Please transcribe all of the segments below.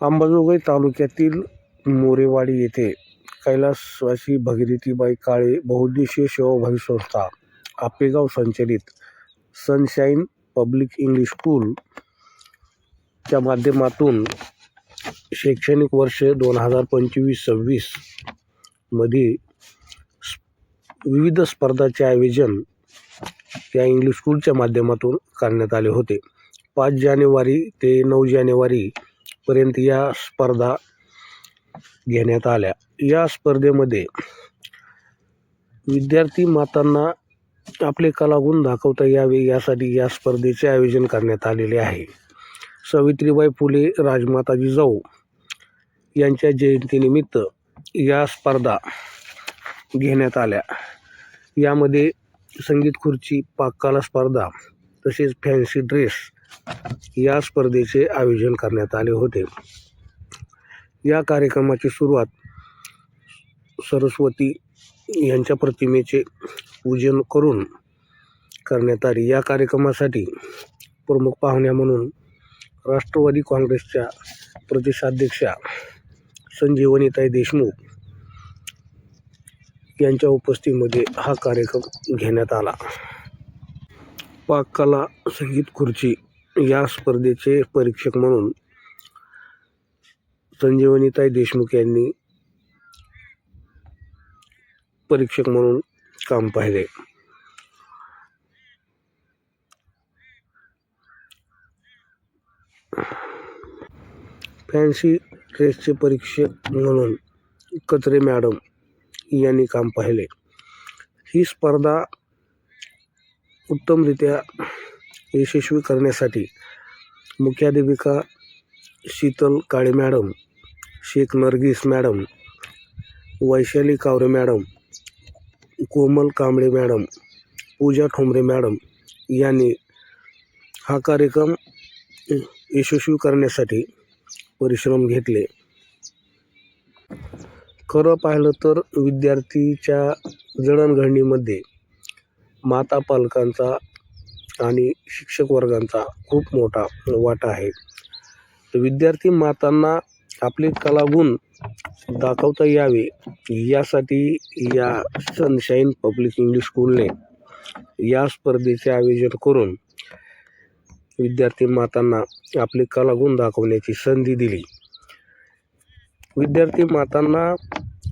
अंबाजोगाई तालुक्यातील मोरेवाडी येथे कैलासवासी भगीरथीबाई काळे बहुउद्देशीय सेवाभावी संस्था आपेगाव संचलित सनशाईन पब्लिक इंग्लिश स्कूल च्या माध्यमातून शैक्षणिक वर्ष 2025-26 मध्ये विविध स्पर्धांचे आयोजन या इंग्लिश स्कूलच्या माध्यमातून करण्यात आले होते. 5 जानेवारी ते 9 जानेवारी पर्यंत या स्पर्धा घेण्यात आल्या. या स्पर्धेमध्ये विद्यार्थी मातांना आपले कलागुण दाखवता यावे यासाठी या स्पर्धेचे आयोजन करण्यात आलेले आहे. सावित्रीबाई फुले राजमाता जिजाऊ यांच्या जयंतीनिमित्त या स्पर्धा घेण्यात आल्या. यामध्ये संगीत खुर्ची, पाककला स्पर्धा तसेच फॅन्सी ड्रेस या स्पर्धेचे आयोजन करण्यात आले होते. या कार्यक्रमाची सुरुवात सरस्वती यांच्या प्रतिमेचे पूजन करून करण्यात आली. या कार्यक्रमासाठी प्रमुख पाहुण्या म्हणून राष्ट्रवादी काँग्रेसच्या प्रदेशाध्यक्षा संजीवनीताई देशमुख यांच्या उपस्थितीमध्ये हा कार्यक्रम घेण्यात आला. पाककला, संगीत खुर्ची या स्पर्धेचे परीक्षक म्हणून संजीवनीताई देशमुख यांनी परीक्षक म्हणून काम पाहिले. फॅन्सी ड्रेसचे परीक्षक म्हणून कचरे मॅडम यांनी काम पाहिले. ही स्पर्धा उत्तमरित्या यशस्वी करण्यासाठी मुख्याध्यापिका शीतल काळे मॅडम, शेख नरगिस मॅडम, वैशाली कावरे मॅडम, कोमल कांबळे मॅडम, पूजा ठोंबरे मॅडम यांनी हा कार्यक्रम यशस्वी करण्यासाठी परिश्रम घेतले. खरं पाहिलं तर विद्यार्थीच्या जडणघडणीमध्ये माता पालकांचा आणि शिक्षक वर्गांचा खूप मोठा वाटा आहे. विद्यार्थी मातांना आपले कलागुण दाखवता यावे यासाठी या सनशाईन पब्लिक इंग्लिश स्कूलने या स्पर्धेचे आयोजन करून विद्यार्थी मातांना आपले कलागुण दाखवण्याची संधी दिली. विद्यार्थी मातांना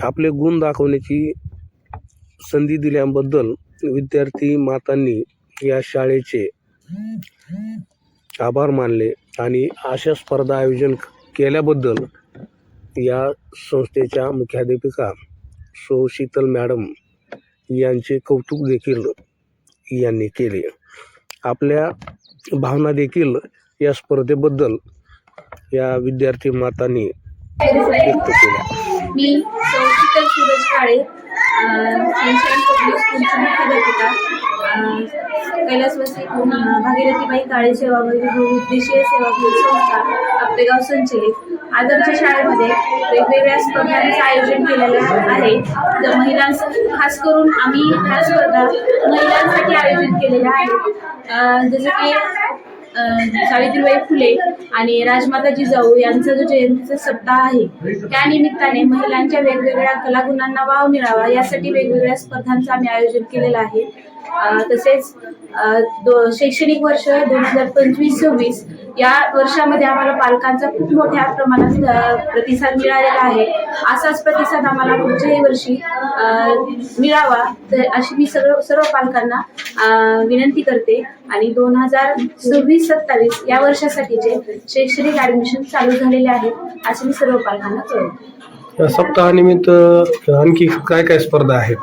आपले गुण दाखवण्याची संधी दिल्याबद्दल विद्यार्थी मातांनी या शाळेचे आभार मानले आणि अशा स्पर्धा आयोजन केल्याबद्दल या संस्थेच्या मुख्याध्यापिका सौ शीतल मॅडम यांचे कौतुक देखील यांनी केले. आपल्या भावना देखील या स्पर्धेबद्दल या विद्यार्थी मातांनी व्यक्त केल्या. मी सौ शीतल सूरज काळे, सनशाईन पब्लिक स्कूलची मुख्याध्यापिका, कैलासवासी भागीरथीबाई काळे सेवाभावी बहुउद्देशीय सेवाभावी संस्था आपेगाव संचलित. आज आमच्या शाळेमध्ये वेगवेगळ्या स्पर्धांचं आयोजन केलेलं आहे. तर महिलांसाठी खास करून आम्ही ह्या स्पर्धा महिलांसाठी आयोजित केलेल्या आहेत. जसं की सावित्रीबाई फुले आणि राजमाता जिजाऊ यांचा जो जयंतीचा सप्ताह आहे, त्या निमित्ताने महिलांच्या वेगवेगळ्या कलागुणांना वाव मिळावा यासाठी वेगवेगळ्या स्पर्धांचं आम्ही आयोजन केलेलं आहे. तसेच शैक्षणिक वर्ष 2025-26 या वर्षामध्ये आम्हाला पालकांचा खूप मोठ्या प्रमाणात प्रतिसाद मिळालेला आहे. असाच प्रतिसाद आम्हाला पुढच्याही वर्षी मिळावा तर अशी मी सर्व पालकांना विनंती करते. आणि 2026-27 या वर्षासाठीचे शैक्षणिक ॲडमिशन चालू झालेले आहेत असे मी सर्व पालकांना कळवते. या सप्ताहानिमित्त आणखी काय काय स्पर्धा आहेत?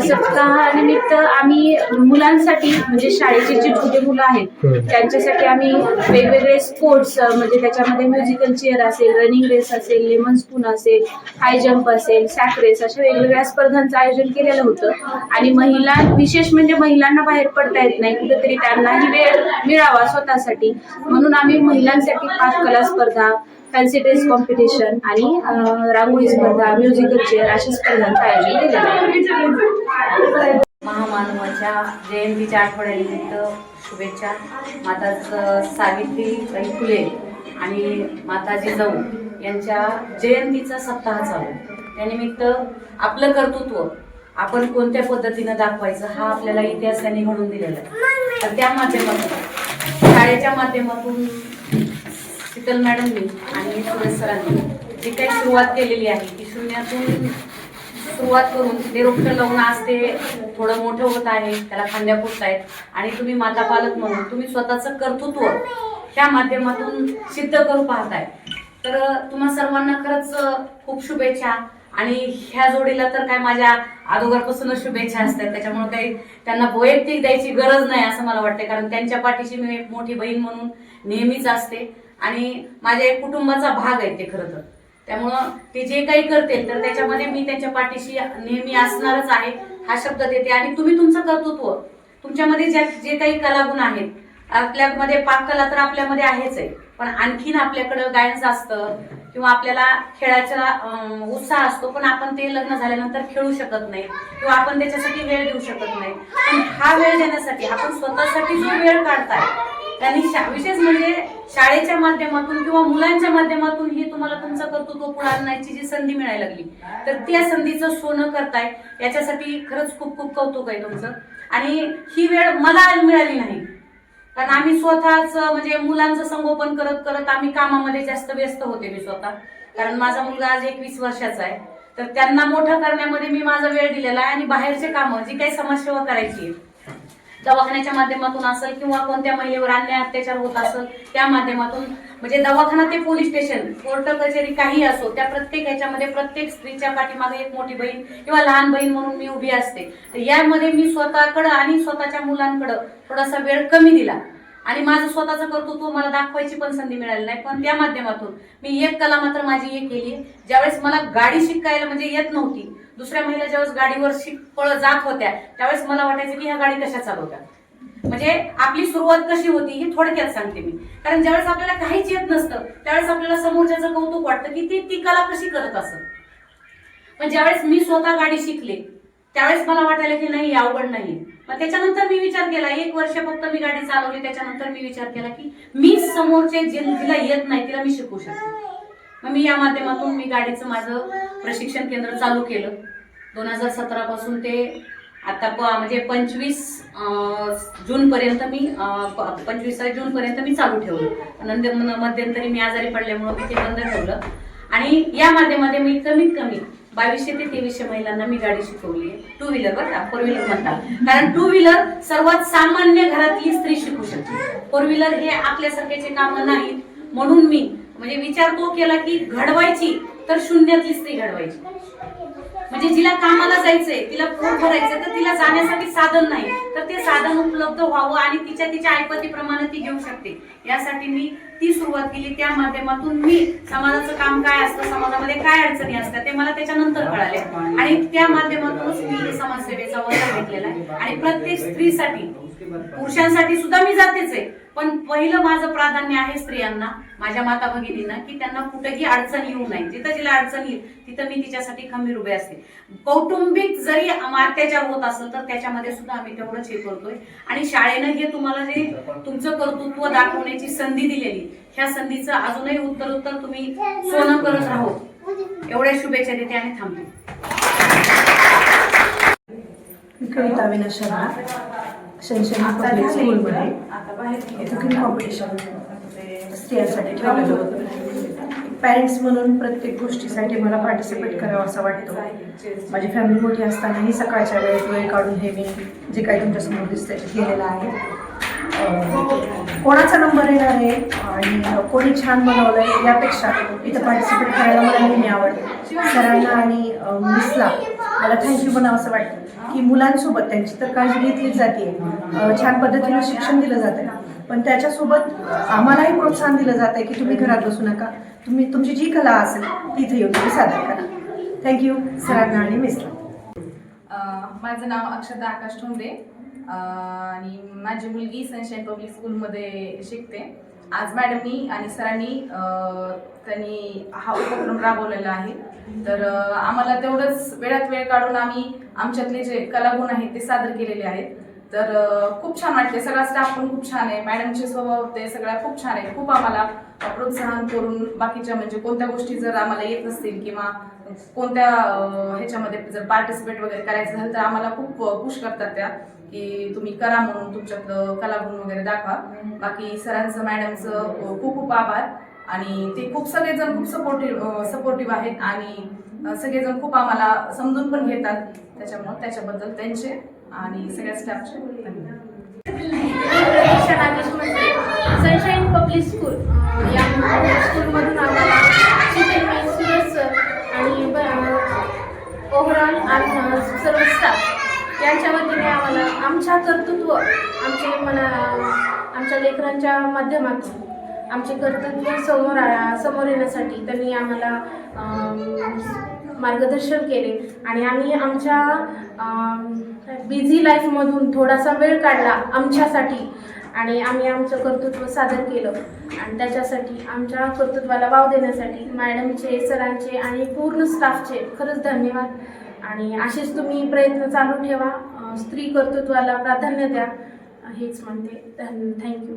सप्ताहानिमित्त आम्ही मुलांसाठी म्हणजे शाळेचे जे छोटे मुलं आहेत त्यांच्यासाठी आम्ही वेगवेगळे स्पोर्ट्स म्हणजे त्याच्यामध्ये म्युझिकल चेअर असेल, रनिंग रेस असेल, लेमन स्पून असेल, हाय जंप असेल, सॅक रेस अशा वेगवेगळ्या स्पर्धांचं आयोजन केलेलं होतं. आणि महिला विशेष म्हणजे महिलांना बाहेर पडता येत नाही, कुठेतरी त्यांनाही वेळ मिळावा स्वतःसाठी म्हणून आम्ही महिलांसाठी पाककला स्पर्धा, फॅन्सी ड्रेस कॉम्पिटिशन आणि रांगोळी स्पर्धा, म्युझिकल चेअर अशा स्पर्धांचं आयोजन केलेलं आहे. महामानवाच्या जयंतीच्या आठवड्यानिमित्त शुभेच्छा. माता सावित्रीबाई फुले आणि माता जिजाऊ यांच्या जयंतीचा सप्ताह चालू आहे. त्यानिमित्त आपलं कर्तृत्व आपण कोणत्या पद्धतीनं दाखवायचं हा आपल्याला इतिहासाने घडून दिलेला आहे. तर त्या माध्यमातून शाळेच्या माध्यमातून शीतल मॅडमनी आणि सुरेश सरांनी जी काही सुरुवात केलेली आहे ती शून्यातून सुरुवात करून ते रोपटं लावून आज ते थोडं मोठं होत आहे, त्याला फांद्या फुटत आहेत आणि तुम्ही माता पालक म्हणून तुम्ही स्वतःचं कर्तृत्व ह्या माध्यमातून सिद्ध करू पाहताय. तर तुम्हा सर्वांना खरंच खूप शुभेच्छा. आणि ह्या जोडीला तर काय माझ्या अगोदरपासूनच शुभेच्छा असतात, त्याच्यामुळे काही त्यांना वैयक्तिक द्यायची गरज नाही असं मला वाटते, कारण त्यांच्या पाठीशी मी एक मोठी बहीण म्हणून नेहमीच असते आणि माझ्या एक कुटुंबाचा भाग आहे ते खरं तर. त्यामुळं ते जे काही करतील तर त्याच्यामध्ये मी त्यांच्या पाठीशी नेहमी असणारच आहे हा शब्द देते. आणि तुम्ही तुमचं कर्तृत्व तुमच्यामध्ये जे काही कलागुण आहेत, आपल्यामध्ये पाककला तर आपल्यामध्ये आहेच आहे, पण आणखीन आपल्याकडं गायन्स असतं किंवा आपल्याला खेळाचा उत्साह असतो, पण आपण ते लग्न झाल्यानंतर खेळू शकत नाही किंवा आपण त्याच्यासाठी वेळ देऊ शकत नाही. पण हा वेळ देण्यासाठी आपण स्वतःसाठी जो वेळ काढताय त्यांनी विशेष म्हणजे शाळेच्या माध्यमातून किंवा मुलांच्या माध्यमातून ही तुम्हाला तुमचं कर्तृत्व पुढे आणण्याची जी संधी मिळायला लागली, तर त्या संधीचं सोनं करताय याच्यासाठी खरंच खूप खूप कौतुक आहे तुमचं. आणि ही वेळ मला मिळाली नाही, कारण आम्ही स्वतःच म्हणजे मुलांचं संगोपन करत करत आम्ही कामामध्ये जास्त व्यस्त होते. मी स्वतः, कारण माझा मुलगा आज 21 वर्षाचा आहे, तर त्यांना मोठं करण्यामध्ये मी माझा वेळ दिलेला आहे. आणि बाहेरचे कामं जी काही समाजसेवा करायची दवाखान्याच्या माध्यमातून असेल किंवा कोणत्या महिलेवर अन्याय अत्याचार होत असेल त्या माध्यमातून, म्हणजे दवाखाना ते पोलीस स्टेशन कोर्ट कचेरी काही असो, त्या प्रत्येक ह्याच्यामध्ये प्रत्येक स्त्रीच्या पाठीमागे एक मोठी बहीण किंवा लहान बहीण म्हणून मी उभी असते. तर यामध्ये मी स्वतःकडं आणि स्वतःच्या मुलांकडं थोडासा वेळ कमी दिला आणि माझं स्वतःचं कर्तृत्व मला दाखवायची पण संधी मिळाली नाही. पण त्या माध्यमातून मी एक कला मात्र माझी हे केली, ज्यावेळेस मला गाडी शिकायला म्हणजे येत नव्हती, दुसऱ्या महिला ज्यावेळेस गाडीवर पळत जात होत्या त्यावेळेस मला वाटायचं की ह्या गाडी कशा चालवतात. म्हणजे आपली सुरुवात कशी होती ही थोडक्यात सांगते मी, कारण ज्यावेळेस आपल्याला काहीच येत नसतं त्यावेळेस आपल्याला समोरच्याचं कौतुक वाटतं की ती कला कशी करत असत. पण ज्यावेळेस मी स्वतः गाडी शिकले त्यावेळेस मला वाटायला की नाही अवघड नाही. मग त्याच्यानंतर मी विचार केला, 1 वर्ष फक्त मी गाडी चालवली, त्याच्यानंतर मी विचार केला की मी समोरचे जिला येत नाही तिला मी शिकवू शकते. मग मी या माध्यमातून मी गाडीचं माझं प्रशिक्षण केंद्र चालू केलं. 2017 पासून ते आता म्हणजे 25 जून पर्यंत मी 25 जून पर्यंत मी चालू ठेवलं. मध्यंतरी मी आजारी पडल्यामुळे मी ते बंद ठेवलं. आणि या माध्यमामध्ये मी कमीत कमी 2200 ते 2300 महिलांना मी गाडी शिकवली आहे. 2 व्हीलर बरं का, 4 व्हीलर म्हणतात, कारण 2 व्हीलर सर्वात सामान्य घरातली स्त्री शिकू शकते. 4 व्हीलर हे आपल्यासारख्याचे कामं नाहीत, म्हणून मी म्हणजे विचार तो केला की घडवायची तर शून्यातली स्त्री घडवायची. म्हणजे जिला कामाला जायचंय, तिला पोट भरायचं, तर तिला जाण्यासाठी साधन नाही, तर ते साधन उपलब्ध व्हावं आणि तिच्या ऐपतीप्रमाणे ती घेऊ शकते, यासाठी मी ती सुरुवात केली. त्या माध्यमातून मी समाजाचं काम काय असतं, समाजामध्ये काय अडचणी असतात ते मला त्याच्यानंतर कळाले आणि त्या माध्यमातूनच मी समाजसेवेचा अवतार घेतलेला आहे. आणि प्रत्येक स्त्रीसाठी, पुरुषांसाठी सुद्धा मी जातेच आहे, पण पहिलं माझं प्राधान्य आहे स्त्रियांना, माझ्या माता भगिनींना, की त्यांना कुठेही अडचण येऊ नये. जिथं जिला अडचण येईल तिथं मी तिच्यासाठी खंबीर उभे असते. कौटुंबिक जरी अत्याचार होत असेल तर त्याच्यामध्ये सुद्धा आम्ही तेवढंच हे करतोय. आणि शाळेनं हे तुम्हाला जे तुमचं कर्तृत्व दाखवण्याची संधी दिलेली, ह्या संधीचं अजूनही उत्तर तुम्ही सोनं करत राहो, एवढ्या शुभेच्छा देते आणि थांबते. कविता अविनाश शर्मा, शैक्षणिक पब्लिक स्कूलमध्ये कुकिंग कॉम्पिटिशन स्त्रियांसाठी ठेवलेलं होतं. पॅरेंट्स म्हणून प्रत्येक गोष्टीसाठी मला पार्टिसिपेट करावं असं वाटतं. माझी फॅमिली मोठी असतानाही सकाळच्या वेळेस वेळ काढून हे मी जे काही तुमच्यासमोर दिसतंय ते केलेलं आहे. कोणाचा नंबर येणार आहे आणि कोणी छान बनवलंय यापेक्षा इथं पार्टिसिपेट करायला मला नेहमी आवडतं. सरांना आणि मिसला मला थँक्यू म्हणावं असं वाटतं की मुलांसोबत त्यांची तर काळजी घेतलीच जाते, छान पद्धतीनं शिक्षण दिलं जातं, पण त्याच्यासोबत आम्हालाही प्रोत्साहन दिलं जातं की तुम्ही घरात बसू नका, तुम्ही तुमची जी कला असेल तिथे येऊन तुम्ही सादर करा. थँक्यू सरांना आणि मिसला. माझं नाव अक्षता आकाश ठोंबरे आणि माझी मुलगी सनशाईन पब्लिक स्कूलमध्ये शिकते. आज मॅडमनी आणि सरांनी त्यांनी हा उपक्रम राबवलेला आहे, तर आम्हाला तेवढंच वेळात वेळ काढून आम्ही आमच्यातले जे कलागुण आहेत ते सादर केलेले आहेत. तर खूप छान वाटते. सगळा स्टाफ पण खूप छान आहे. मॅडमचे स्वभाव ते सगळ्या खूप छान आहे. खूप आम्हाला प्रोत्साहन करून बाकीच्या म्हणजे कोणत्या गोष्टी जर आम्हाला येत नसतील किंवा कोणत्या ह्याच्यामध्ये जर पार्टिसिपेट वगैरे करायचं झालं तर आम्हाला खूप पुश करतात त्या की तुम्ही करा म्हणून तुमच्यातलं कलागुण वगैरे दाखवा. बाकी सरांचं मॅडमचं खूप खूप आभार. आणि ते खूप सगळेजण खूप सपोर्टिव्ह आहेत आणि सगळेजण खूप आम्हाला समजून पण घेतात. त्याच्याबद्दल त्यांचे आणि सगळ्या स्टाफचे धन्यवाद. प्रतीक्षा नागेश म्हणजे सनशाईन पब्लिक स्कूल या स्कूलमधून आम्हाला शिक्षण सुरज सर आणि ओव्हरऑल आणि सर्व स्टाफ यांच्या वतीने आम्हाला आमच्या कर्तृत्व आमच्या लेकरांच्या माध्यमातून आमचे कर्तव्य समोर येण्यासाठी त्यांनी आम्हाला मार्गदर्शन केले आणि आम्ही आमच्या बिझी लाईफमधून थोडासा वेळ काढला आमच्यासाठी आणि आम्ही आमचं कर्तृत्व सादर केलं. आणि त्याच्यासाठी आमच्या कर्तृत्वाला वाव देण्यासाठी मॅडमचे, सरांचे आणि पूर्ण स्टाफचे खरंच धन्यवाद. आणि असेच तुम्ही प्रयत्न चालू ठेवा. स्त्री कर्तृत्वाला प्राधान्य द्या हेच म्हणते. थँक्यू.